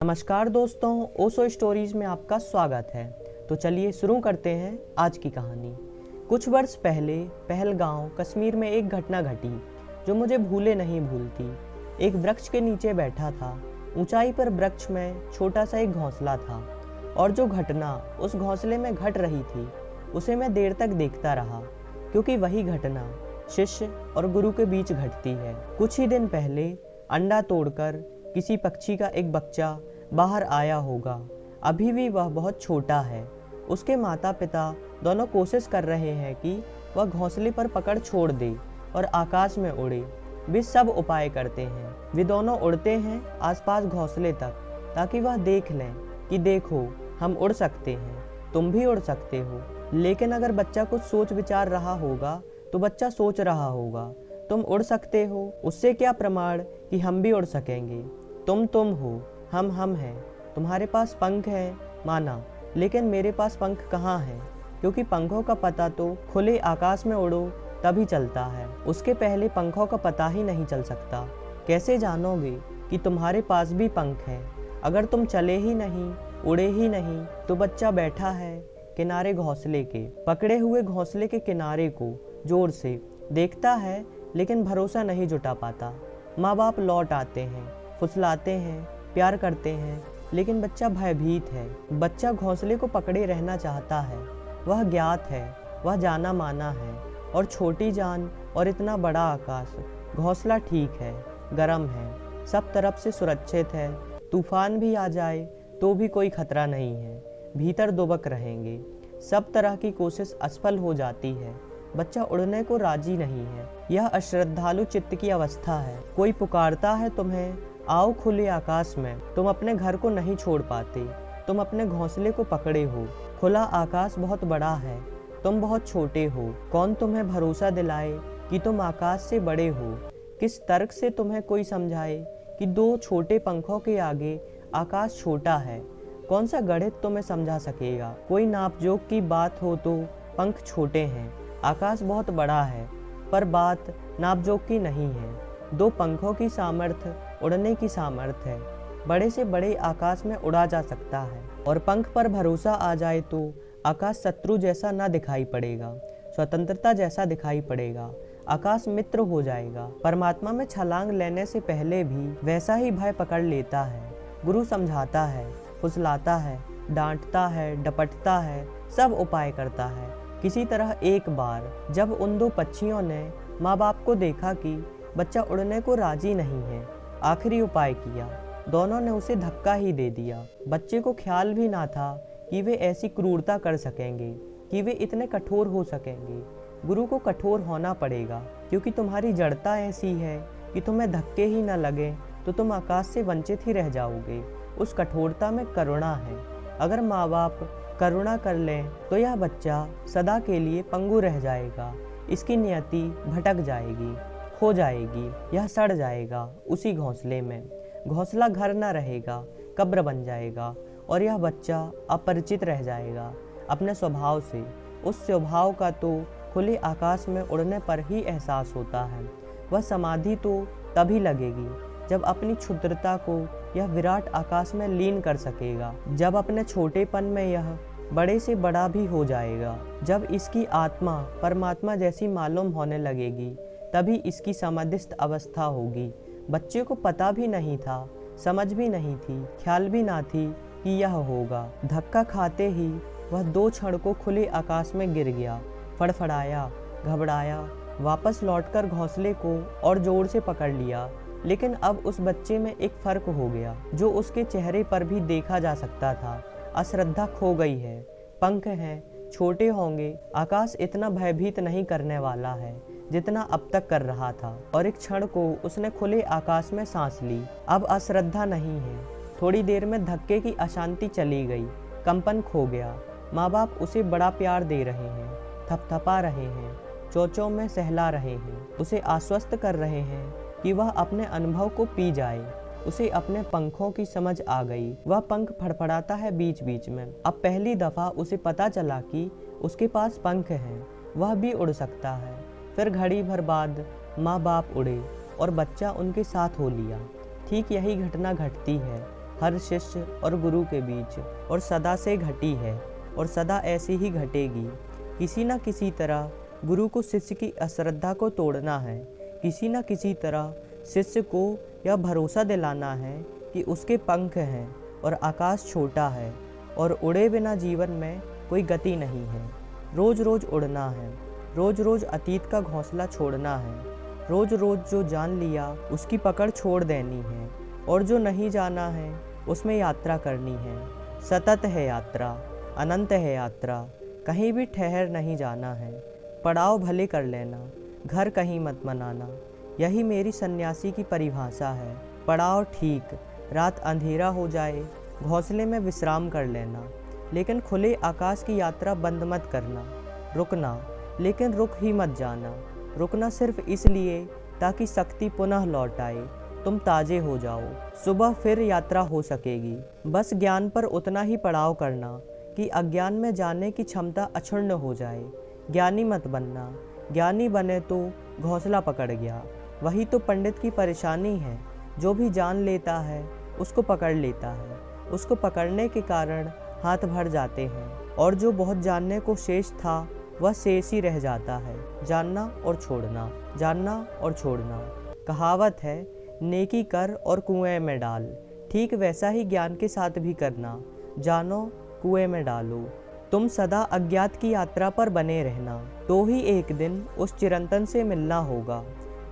नमस्कार दोस्तों, ओशो स्टोरीज में आपका स्वागत है। तो चलिए शुरू करते हैं आज की कहानी। कुछ वर्ष पहले पहलगांव कश्मीर में एक घटना घटी जो मुझे भूले नहीं भूलती। एक वृक्ष के नीचे बैठा था। ऊंचाई पर वृक्ष में छोटा सा एक घोंसला था और जो घटना उस घोंसले में घट रही थी उसे मैं देर तक देखता रहा, क्योंकि वही घटना शिष्य और गुरु के बीच घटती है। कुछ ही दिन पहले अंडा तोड़कर किसी पक्षी का एक बच्चा बाहर आया होगा। अभी भी वह बहुत छोटा है। उसके माता पिता दोनों कोशिश कर रहे हैं कि वह घोंसले पर पकड़ छोड़ दे और आकाश में उड़े। वे सब उपाय करते हैं। वे दोनों उड़ते हैं आसपास घोंसले तक, ताकि वह देख लें कि देखो, हम उड़ सकते हैं, तुम भी उड़ सकते हो। लेकिन अगर बच्चा कुछ सोच विचार रहा होगा तो बच्चा सोच रहा होगा, तुम उड़ सकते हो, उससे क्या प्रमाण कि हम भी उड़ सकेंगे। तुम हो, हम हैं। तुम्हारे पास पंख है माना, लेकिन मेरे पास पंख कहाँ हैं, क्योंकि पंखों का पता तो खुले आकाश में उड़ो तभी चलता है। उसके पहले पंखों का पता ही नहीं चल सकता। कैसे जानोगे कि तुम्हारे पास भी पंख हैं? अगर तुम चले ही नहीं, उड़े ही नहीं, तो बच्चा बैठा है किनारे घोंसले के, पकड़े हुए घोंसले के किनारे को जोर से देखता है, लेकिन भरोसा नहीं जुटा पाता। माँ बाप लौट आते हैं, फुसलाते हैं, प्यार करते हैं, लेकिन बच्चा भयभीत है। बच्चा घोंसले को पकड़े रहना चाहता है। वह ज्ञात है, वह जाना माना है, और छोटी जान और इतना बड़ा आकाश। घोंसला ठीक है, गर्म है, सब तरफ से सुरक्षित है। तूफान भी आ जाए तो भी कोई खतरा नहीं है। भीतर दुबक रहेंगे। सब तरह की कोशिश असफल हो जाती है। बच्चा उड़ने को राजी नहीं है। यह अश्रद्धालु चित्त की अवस्था है। कोई पुकारता है तुम्हें, आओ खुले आकाश में। तुम अपने घर को नहीं छोड़ पाते। तुम अपने घोंसले को पकड़े हो। खुला आकाश बहुत बड़ा है, तुम बहुत छोटे हो। कौन तुम्हें भरोसा दिलाए कि तुम आकाश से बड़े हो? किस तर्क से तुम्हें कोई समझाए कि दो छोटे पंखों के आगे आकाश छोटा है? कौन सा गणित तुम्हें समझा सकेगा? कोई नापजोक की बात हो तो पंख छोटे हैं, आकाश बहुत बड़ा है, पर बात नापजोक की नहीं है। दो पंखों की सामर्थ्य उड़ने की सामर्थ्य है। बड़े से बड़े आकाश में उड़ा जा सकता है, और पंख पर भरोसा आ जाए तो आकाश शत्रु जैसा ना दिखाई पड़ेगा, स्वतंत्रता जैसा दिखाई पड़ेगा। आकाश मित्र हो जाएगा। परमात्मा में छलांग लेने से पहले भी वैसा ही भय पकड़ लेता है। गुरु समझाता है, फुसलाता है, डांटता है, डपटता है, सब उपाय करता है। किसी तरह एक बार जब उन दो पक्षियों ने माँ बाप को देखा कि बच्चा उड़ने को राजी नहीं है, आखिरी उपाय किया। दोनों ने उसे धक्का ही दे दिया। बच्चे को ख्याल भी ना था कि वे ऐसी क्रूरता कर सकेंगे, कि वे इतने कठोर हो सकेंगे। गुरु को कठोर होना पड़ेगा, क्योंकि तुम्हारी जड़ता ऐसी है कि तुम्हें धक्के ही न लगे तो तुम आकाश से वंचित ही रह जाओगे। उस कठोरता में करुणा है। अगर माँ बाप करुणा कर लें तो यह बच्चा सदा के लिए पंगु रह जाएगा। इसकी नियति भटक जाएगी, खो जाएगी, यह सड़ जाएगा उसी घोंसले में। घोंसला घर न रहेगा, कब्र बन जाएगा, और यह बच्चा अपरिचित रह जाएगा अपने स्वभाव से। उस स्वभाव का तो खुले आकाश में उड़ने पर ही एहसास होता है। वह समाधि तो तभी लगेगी जब अपनी क्षुद्रता को यह विराट आकाश में लीन कर सकेगा, जब अपने छोटेपन में यह बड़े से बड़ा भी हो जाएगा, जब इसकी आत्मा परमात्मा जैसी मालूम होने लगेगी, तभी इसकी समाधिस्थ अवस्था होगी। बच्चे को पता भी नहीं था, समझ भी नहीं थी, ख्याल भी ना थी कि यह होगा। धक्का खाते ही वह दो क्षण को खुले आकाश में गिर गया, फड़फड़ाया, घबराया, वापस लौटकर घोंसले को और जोर से पकड़ लिया। लेकिन अब उस बच्चे में एक फर्क हो गया, जो उसके चेहरे पर भी देखा जा सकता था। अश्रद्धा खो गई है। पंख हैं, छोटे होंगे, आकाश इतना भयभीत नहीं करने वाला है जितना अब तक कर रहा था। और एक क्षण को उसने खुले आकाश में सांस ली। अब अश्रद्धा नहीं है। थोड़ी देर में धक्के की अशांति चली गई, कंपन खो गया। माँ बाप उसे बड़ा प्यार दे रहे हैं, थपथपा रहे हैं, चोंचों में सहला रहे हैं, उसे आश्वस्त कर रहे हैं कि वह अपने अनुभव को पी जाए। उसे अपने पंखों की समझ आ गई। वह पंख फड़फड़ाता है बीच बीच में। अब पहली दफा उसे पता चला कि उसके पास पंख हैं, वह भी उड़ सकता है। फिर घड़ी भर बाद माँ बाप उड़े और बच्चा उनके साथ हो लिया। ठीक यही घटना घटती है हर शिष्य और गुरु के बीच, और सदा से घटी है और सदा ऐसी ही घटेगी। किसी न किसी तरह गुरु को शिष्य की अश्रद्धा को तोड़ना है। किसी न किसी तरह शिष्य को यह भरोसा दिलाना है कि उसके पंख हैं और आकाश छोटा है और उड़े बिना जीवन में कोई गति नहीं है। रोज़ रोज़ उड़ना है, रोज़ रोज़ अतीत का घोंसला छोड़ना है। रोज़ रोज़ जो जान लिया उसकी पकड़ छोड़ देनी है, और जो नहीं जाना है उसमें यात्रा करनी है। सतत है यात्रा, अनंत है यात्रा, कहीं भी ठहर नहीं जाना है। पड़ाव भले कर लेना, घर कहीं मत मनाना, यही मेरी सन्यासी की परिभाषा है। पड़ाव ठीक, रात अंधेरा हो जाए, घोंसले में विश्राम कर लेना, लेकिन खुले आकाश की यात्रा बंद मत करना। रुकना, लेकिन रुक ही मत जाना। रुकना सिर्फ इसलिए ताकि शक्ति पुनः लौट आए, तुम ताजे हो जाओ, सुबह फिर यात्रा हो सकेगी। बस ज्ञान पर उतना ही पड़ाव करना कि अज्ञान में जाने की क्षमता अक्षुण्ण हो जाए। ज्ञानी मत बनना, ज्ञानी बने तो घोंसला पकड़ गया। वही तो पंडित की परेशानी है, जो भी जान लेता है उसको पकड़ लेता है। उसको पकड़ने के कारण हाथ भर जाते हैं, और जो बहुत जानने को शेष था वह शेष ही रह जाता है। जानना और छोड़ना, जानना और छोड़ना। कहावत है, नेकी कर और कुएं में डाल। ठीक वैसा ही ज्ञान के साथ भी करना, जानो कुएं में डालो। तुम सदा अज्ञात की यात्रा पर बने रहना, तो ही एक दिन उस चिरंतन से मिलना होगा,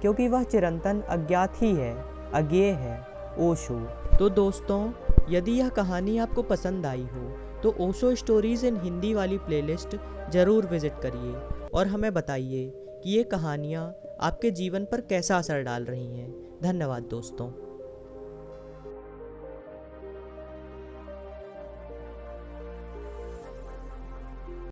क्योंकि वह चिरंतन अज्ञात ही है, अज्ञेय है, ओशो। तो दोस्तों, यदि यह कहानी आपको पसंद आई हो तो ओशो स्टोरीज़ इन हिंदी वाली प्लेलिस्ट ज़रूर विज़िट करिए और हमें बताइए कि ये कहानियाँ आपके जीवन पर कैसा असर डाल रही हैं। धन्यवाद दोस्तों।